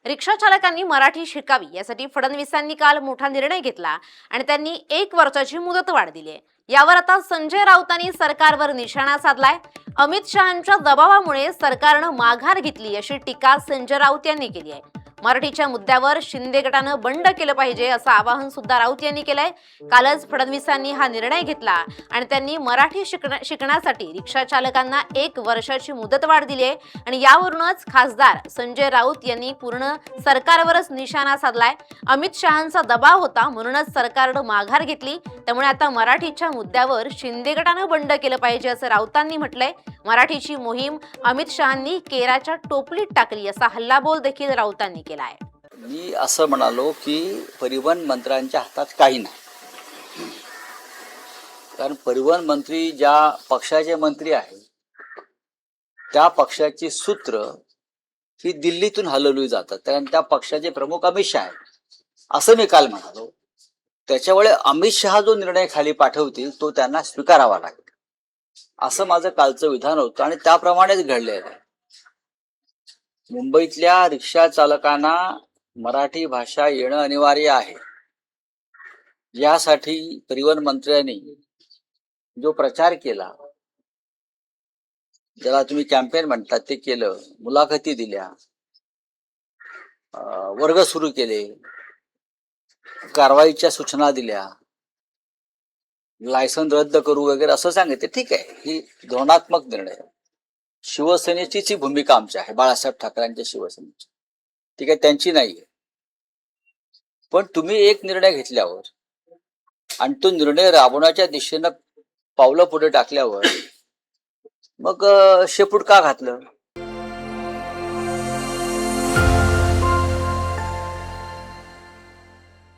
रिक्षा चालकांनी मराठी शिकावी यासाठी फडणवीसांनी काल मोठा निर्णय घेतला आणि त्यांनी 1 वर्षाची मुदतवाढ दिली आहे। यावर आता संजय राऊतांनी सरकारवर निशाणा साधलाय। अमित शहांच्या दबावामुळे सरकारनं माघार घेतली अशी टीका संजय राऊत यांनी केली आहे। मराठीच्या मुद्द्यावर शिंदे गटानं बंड केलं पाहिजे असं आवाहन सुद्धा राऊत यांनी केलंय। कालच फडणवीसांनी हा निर्णय घेतला आणि त्यांनी मराठी शिकण्यासाठी रिक्षा चालकांना 1 वर्षाची मुदतवाढ दिली आहे आणि यावरूनच खासदार संजय राऊत यांनी पूर्ण सरकारवरच निशाणा साधलाय। अमित शहांचा दबाव होता म्हणूनच सरकारनं माघार घेतली, त्यामुळे आता मराठीच्या मुद्द्यावर शिंदे गटानं बंड केलं पाहिजे असं राऊतांनी म्हटलंय। मराठीची मोहीम अमित शहांनी केराच्या टोपलीत टाकली असा हल्लाबोल देखील राऊतांनी केला आहे। मी असं म्हणालो की परिवहन मंत्र्यांच्या हातात काही नाही, कारण परिवहन मंत्री ज्या पक्षाचे मंत्री आहेत त्या पक्षाची सूत्र ही दिल्लीतून हलवली जातात, कारण त्या पक्षाचे प्रमुख अमित शहा आहेत असं मी काल म्हणालो। त्याच्यामुळे अमित शहा जो निर्णय खाली पाठवतील तो त्यांना स्वीकारावा लागेल असं माझं कालचं विधान होतं आणि त्याप्रमाणेच घडलेलं आहे। मुंबईतल्या रिक्षा चालकांना मराठी भाषा येणं अनिवार्य आहे, यासाठी परिवहन मंत्र्यांनी जो प्रचार केला, ज्याला तुम्ही कॅम्पेन म्हणतात ते केलं, मुलाखती दिल्या, वर्ग सुरू केले, कारवाईच्या सूचना दिल्या, लायसन रद्द करू वगैरे असं सांगितलं। ठीक आहे, ही धोरणात्मक निर्णय आहे। शिवसेनेचीच ही भूमिका आमची आहे, बाळासाहेब ठाकरेंच्या शिवसेनेची, ठीक आहे, त्यांची नाहीये। पण तुम्ही एक निर्णय घेतल्यावर आणि तो निर्णय राबवण्याच्या दिशेनं पावलं पुढे टाकल्यावर मग शेपूट का घातलं?